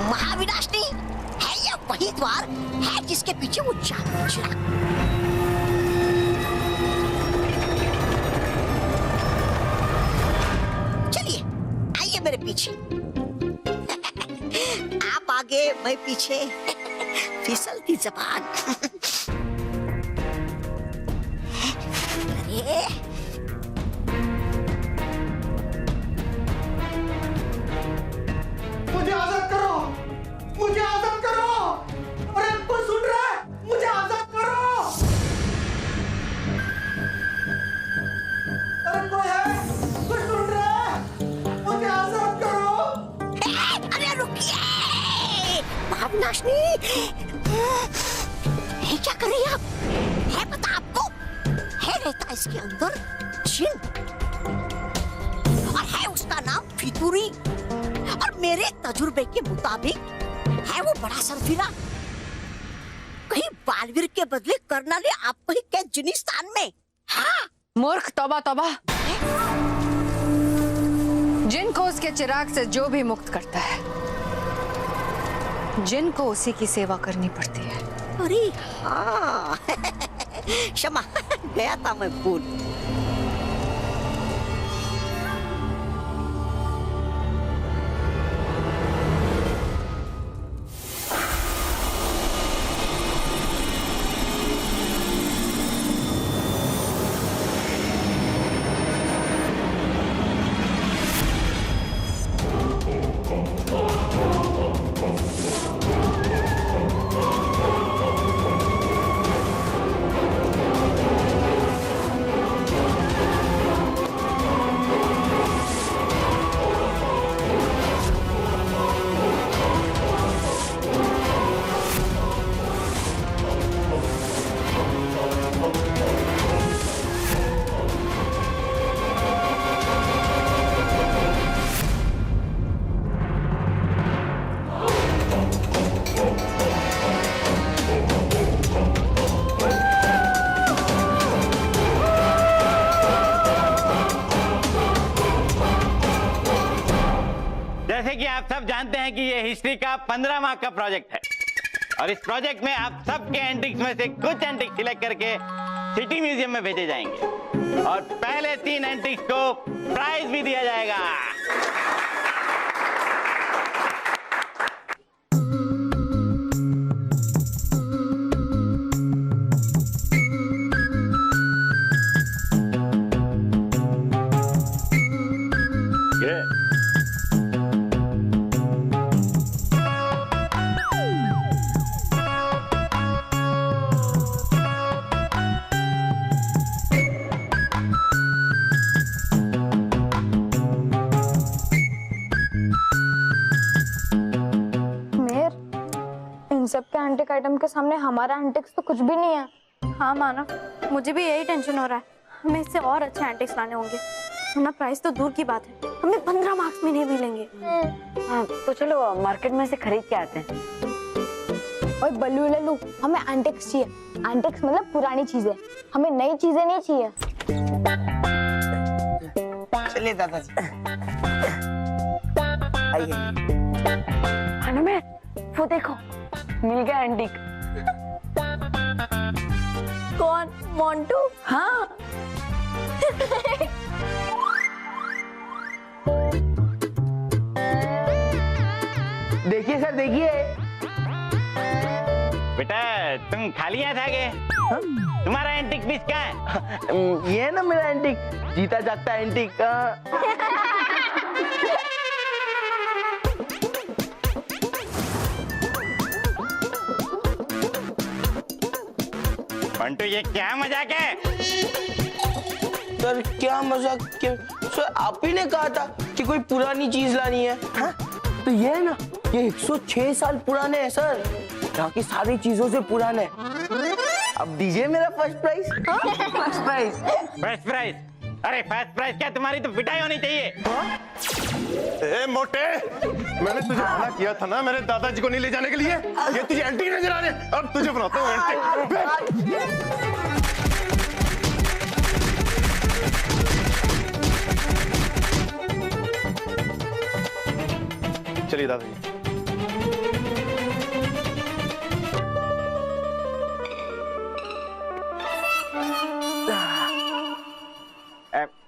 महाविनाशनी है ये वही द्वार है जिसके पीछे वो जादू चिराग। चलिए आइए मेरे पीछे। आप आगे मैं पीछे, फिसलती जबान। अरे मुझे आजाद करो, मुझे आजाद करो। अरे कोई सुन रहा है? मुझे आजाद करो। अरे कोई है? कोई सुन रहा है? मुझे आजाद करो। अरे रुकिए महाविनाशनी, ये क्या कर रही हैं आप? है पता आपको? है रहता इसके अंदर जिन, और है उसका नाम फितूरी, और मेरे तजुर्बे के मुताबिक है वो बड़ा सरफिरा। कहीं बालवीर के बदले करना ले आपको ही कैद जिनिस्तान में। हाँ मूर्ख, तौबा तौबा। जिन को उसके चिराग से जो भी मुक्त करता है, जिन को उसी की सेवा करनी पड़ती है। अरे हाँ क्षमा, गया था मैं भूल। जैसे कि आप सब जानते हैं कि ये हिस्ट्री का 15 माह का प्रोजेक्ट है, और इस प्रोजेक्ट में आप सबके एंटिक्स में से कुछ एंटिक्स सिलेक्ट करके सिटी म्यूजियम में भेजे जाएंगे, और पहले 3 एंटिक्स को प्राइज भी दिया जाएगा। सबके एंटिक आइटम के सामने हमारा एंटिक्स तो कुछ भी नहीं है। हाँ मानव, मुझे भी यही टेंशन हो रहा है। हमें इससे और अच्छे एंटिक्स लाने होंगे, वरना प्राइस तो दूर की बात है, हमें 15 मार्क्स में नहीं मिलेंगे। हाँ, तो चलो मार्केट में से खरीद के आते हैं। और बल्लू लल्लू, हमें एंटिक्स चाहिए। एंटिक्स मतलब पुरानी चीजें, हमें नई चीजें नहीं चाहिए। चलिए दादाजी, आइए। वो देखो, मिल गया एंटिक। कौन? मोंटू? हाँ। देखिए सर, देखिए। बेटा तुम खाली था के? तुम्हारा एंटिक पीस कहाँ है? ये है ना मेरा एंटिक, जीता जागता एंटिक। मंटू ये क्या मजाक है? सर क्या मजाक के? सर आप ही ने कहा था कि कोई पुरानी चीज लानी है। हाँ? तो ये है ना, ये 106 साल पुराने हैं सर, बाकी सारी चीजों से पुराने। अब दीजिए मेरा first prize. First prize? First prize? अरे फर्स्ट प्राइज क्या, तुम्हारी तो पिटाई होनी चाहिए। ए मोटे, मैंने तुझे मना किया था ना मेरे दादाजी को नहीं ले जाने के लिए। ये तुझे एंटी नजर आ रहे, अब तुझे बनाता हूँ एंटी। चलिए दादाजी।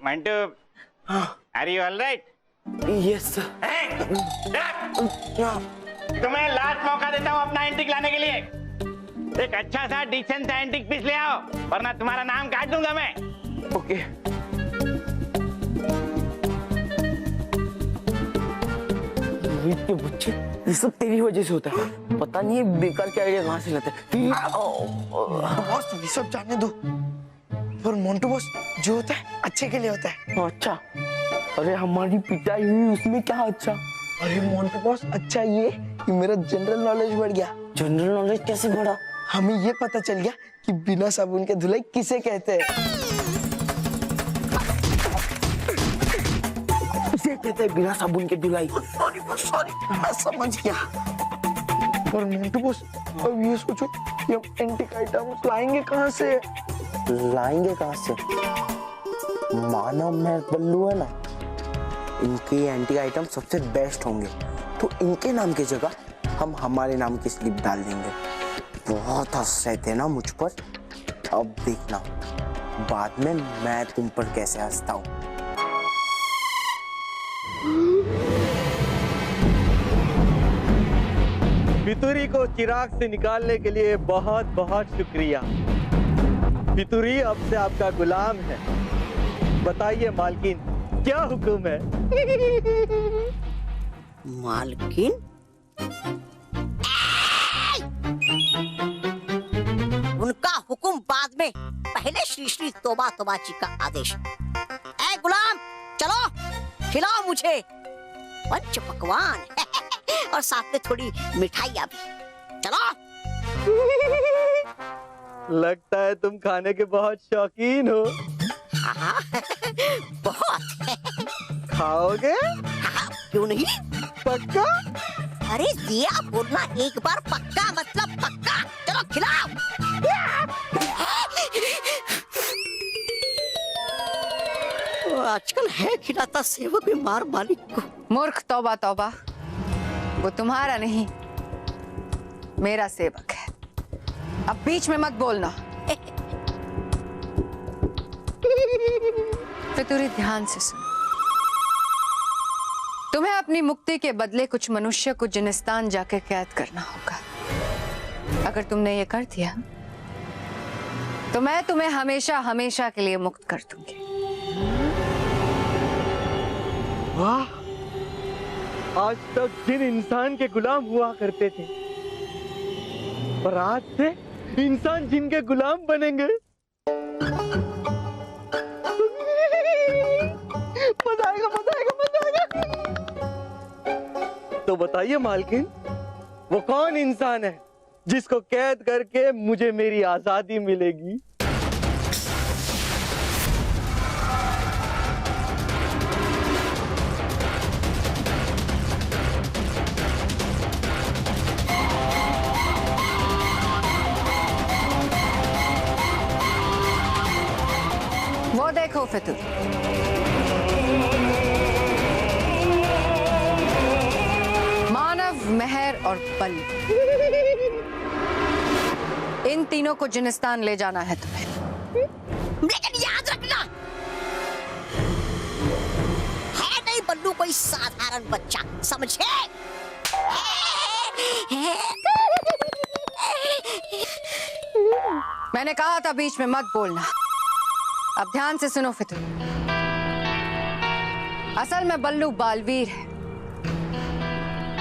Mantu, are you all right? Yes sir. तुम्हें लास्ट मौका देता हूँ अपना एंटीक लाने के लिए। एक अच्छा सा डिसेंट सा एंटीक पीस ले आओ, वरना तुम्हारा नाम काट दूंगा मैं। ओके। रोहित के बच्चे, ये सब तेरी वजह से होता है। पता नहीं है बेकार के आइडिया कहाँ से लाते हैं। बॉस ये सब जाने दो, पर मोंटू बॉस जो होता है अच्छे के लिए होता है। अच्छा, अरे हमारी पिटाई हुई उसमें क्या अच्छा? अरे मोंटू बॉस अच्छा ये कि मेरा जनरल नॉलेज बढ़ गया। जनरल नॉलेज कैसे बढ़ा? हमें ये पता चल गया कि बिना साबुन के धुलाई किसे कहते हैं। इसे कहते हैं बिना साबुन के धुलाई। सॉरी मैं समझ गया। और मोंटू बॉस अब ये सोचो कि हम एंटीक आइटम्स लाएंगे कहाँ से? लाएंगे कहाँ से? मानव महर बल्लू है ना, इनके एंटीक आइटम सबसे बेस्ट होंगे, तो इनके नाम की जगह हम हमारे नाम की स्लिप डाल देंगे। बहुत हंस रहे थे ना मुझ पर, अब देखना बाद में मैं तुम पर कैसे हंसता हूँ। फितूरी को चिराग से निकालने के लिए बहुत बहुत शुक्रिया। फितूरी अब से आपका गुलाम है। बताइए मालकिन, क्या हुक्म है? मालकिन? उनका हुक्म बाद में, पहले श्री श्री तोबा तोबा जी का आदेश। ऐ गुलाम, चलो खिलाओ मुझे पंच पकवान और साथ में थोड़ी मिठाइयाँ भी। चलो। लगता है तुम खाने के बहुत शौकीन हो। हाँ, बहुत। खाओगे? हाँ, क्यों नहीं? पक्का? अरे दिया बोलना एक बार पक्का मतलब पक्का। चलो खिलाओ। आजकल है खिलाता सेवक भी मार मालिक को। मूर्ख, तौबा तौबा, वो तुम्हारा नहीं मेरा सेवक है। अब बीच में मत बोलना। फितूरी ध्यान से सुनो। तुम्हें अपनी मुक्ति के बदले कुछ मनुष्य को जिनिस्तान जाकर कैद करना होगा। अगर तुमने ये कर दिया तो मैं तुम्हें हमेशा हमेशा के लिए मुक्त कर दूंगी। वाह, आज तक जिन इंसान के गुलाम हुआ करते थे, पर आज से इंसान जिनके गुलाम बनेंगे। मजा आएगा, मजा आएगा, मजा आएगा। तो बताइए मालकिन, वो कौन इंसान है जिसको कैद करके मुझे मेरी आजादी मिलेगी? वो देखो फितूर, मानव, महर और बल्लू, इन तीनों को जिनिस्तान ले जाना है तुम्हें। लेकिन याद रखना, है नहीं बल्लू कोई साधारण बच्चा, समझे? मैंने कहा था बीच में मत बोलना। अब ध्यान से सुनो फितूर। असल में बल्लू बालवीर है,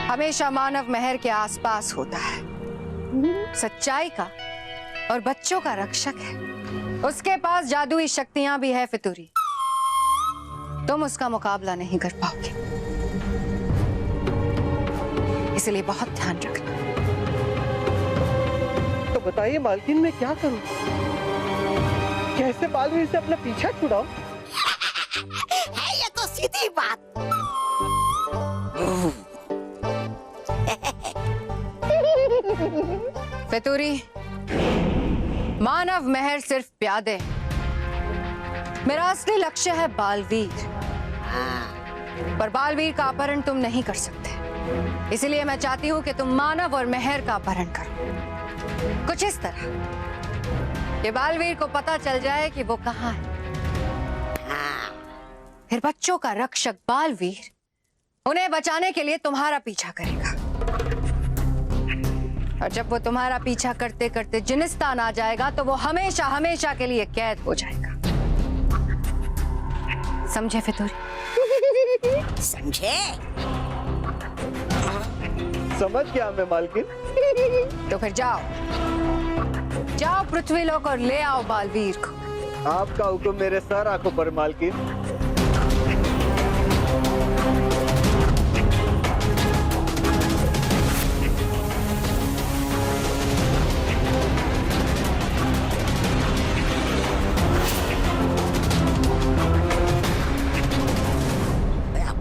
हमेशा मानव महर के आसपास होता है, सच्चाई का और बच्चों का रक्षक है। उसके पास जादुई शक्तियां भी है फितूरी, तुम उसका मुकाबला नहीं कर पाओगे, इसलिए बहुत ध्यान रखना। तो बताइए मालकिन, मैं क्या करूं? कैसे बालवीर से अपना पीछा छुड़ाऊं? है ये तो सीधी बात। फितूरी, मानव महर सिर्फ प्यादे, मेरा असली लक्ष्य है बालवीर। पर बालवीर का अपहरण तुम नहीं कर सकते, इसलिए मैं चाहती हूँ कि तुम मानव और महर का अपहरण करो, कुछ इस तरह कि बालवीर को पता चल जाए कि वो कहाँ है। फिर बच्चों का रक्षक बालवीर उन्हें बचाने के लिए तुम्हारा पीछा करेगा। और जब वो तुम्हारा पीछा करते करते जिनिस्तान आ जाएगा तो वो हमेशा हमेशा के लिए कैद हो जाएगा। समझे फितूरी? समझे? समझ गया मैं मालकिन। तो फिर जाओ जाओ पृथ्वीलोक और ले आओ बालवीर को। आपका हुक्म मेरे सर आंखों पर मालकिन।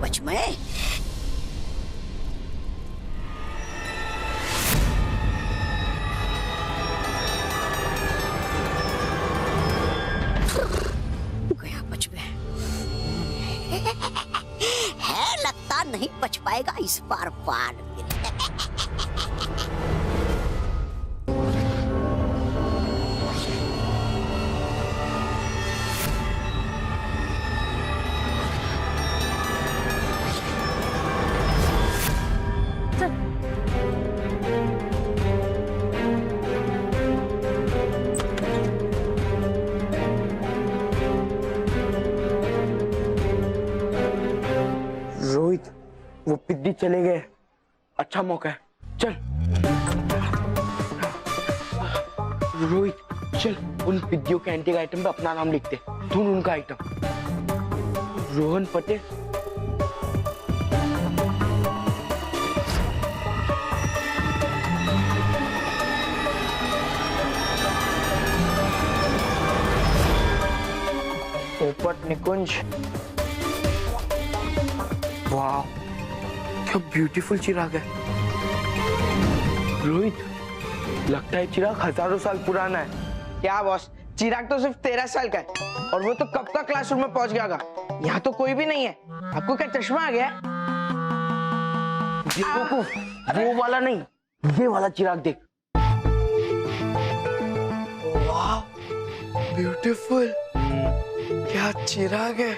बच में गया बच में है, लगता नहीं बच पाएगा इस बार बाल। रोहित, वो पिद्दी चले गए, अच्छा मौका है, चल। रोहित चल, उन पिद्दियों के एंटीक आइटम पे अपना नाम लिखते, ढूंढ उनका आइटम। रोहन पटेल। पोपट निकुंज। वाह, क्या ब्यूटीफुल चिराग है। रोहित, लगता है चिराग हजारों साल पुराना है। क्या बॉस, चिराग तो सिर्फ 13 साल का है और वो तो कब का क्लासरूम में पहुंच गया होगा। यहाँ तो कोई भी नहीं है। आपको क्या चश्मा आ गया? देखो, वो वाला नहीं, ये वाला चिराग देख। वाह, ब्यूटीफुल, क्या चिराग है।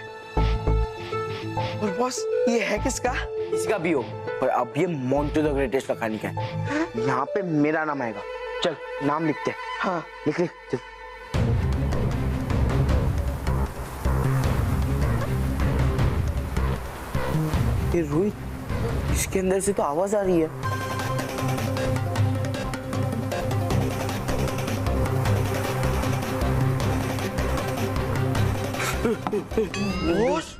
और बॉस, ये है किसका? इसका भी हो, पर अब ये मोंटो द ग्रेटेस्ट लखानी का है। यहाँ पे मेरा नाम आएगा। चल, नाम लिखते हैं। हाँ, लिख लिख, चल। ये रोहित, इसके अंदर से तो आवाज आ रही है। बॉस,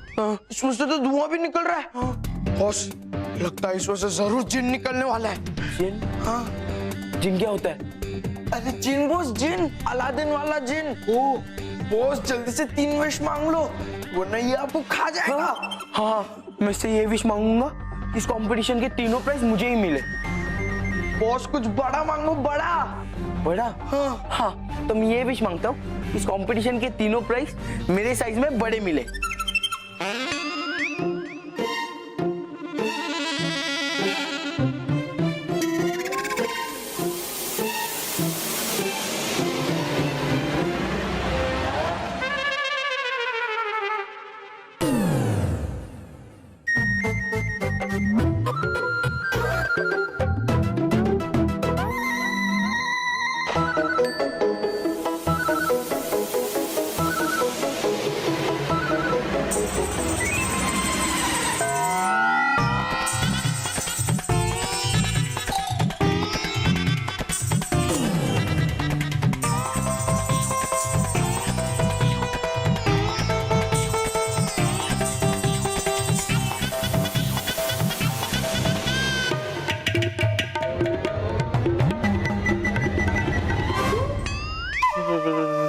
इसमें से तो धुआं भी निकल रहा है। बॉस, लगता है इसमें से जरूर जिन निकलने वाला है। जिन? हाँ। जिन क्या होता है? अरे जिन बॉस, जिन, अलादीन वाला जिन। ओ बॉस, जल्दी से 3 विश मांग लो, वरना ये आपको खा जाएगा। हाँ, मैं से ये विश मांगूंगा, इस कंपटीशन के तीनों प्राइज मुझे ही मिले। बॉस, कुछ बड़ा मांगो, बड़ा। बड़ा? हाँ। हाँ, तो मैं ये विश मांगता हूँ, इस कंपटीशन के तीनों प्राइज मेरे साइज में बड़े मिले।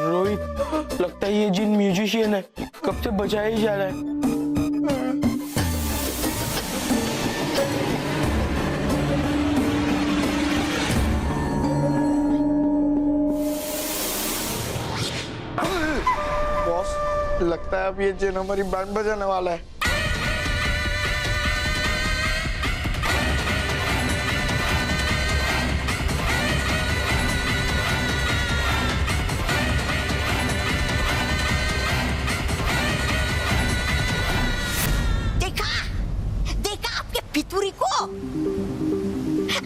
रोहित, लगता है ये जिन म्यूजिशियन है, कब से बजाया ही जा रहा है। बॉस, लगता है अब ये जिन हमारी बैंड बजाने वाला है।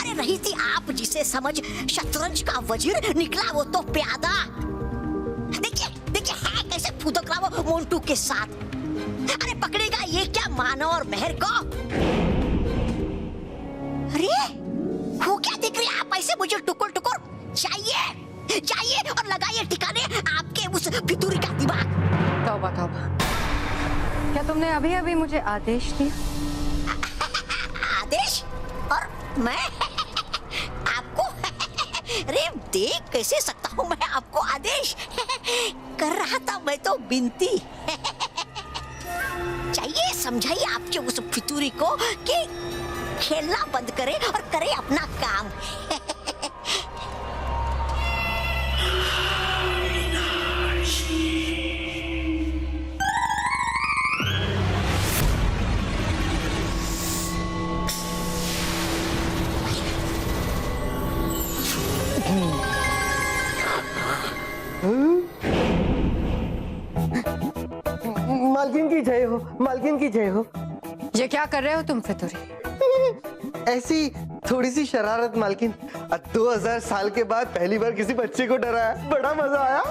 अरे रही थी आप जिसे समझ शतरंज का वजीर, निकला वो तो प्यादा। देखिए देखिए है कैसे फुदक रहा वो मोंटू के साथ। अरे पकड़ेगा ये क्या मानव और मेहर को? अरे वो क्या देख रहे आप ऐसे मुझे टुकुर टुकुर? चाहिए और लगाइए ठिकाने आपके उस फितूरी का दिमाग। तौबा तौबा, क्या तुमने अभी अभी मुझे आदेश दिया? आदेश? और मैं आपको? अरे देख कैसे सकता हूँ मैं आपको आदेश? कर रहा था मैं तो बिनती। चाहिए समझाइए आपके उस फितूरी को कि खेलना बंद करे और करे अपना काम। मालकिन की जय हो, मालकिन की जय हो। ये क्या कर रहे हो तुम फितूरी? ऐसी थोड़ी सी शरारत मालकिन। 2000 साल के बाद पहली बार किसी बच्चे को डराया, बड़ा मजा आया।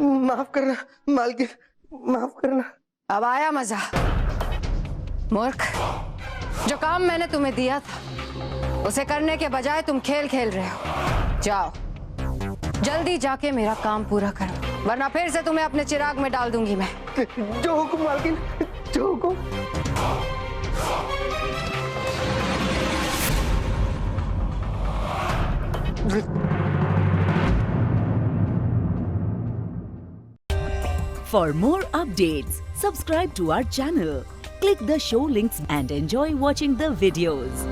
माफ करना मालकिन, माफ करना। अब आया मजा? मूर्ख, जो काम मैंने तुम्हें दिया था उसे करने के बजाय तुम खेल खेल रहे हो। जाओ जल्दी जाके मेरा काम पूरा करो, वरना फिर से तुम्हें अपने चिराग में डाल दूंगी मैं। जो हुकुम मालकिन, जो हुकुम। For more updates, subscribe to our channel, click the show links and enjoy watching the videos.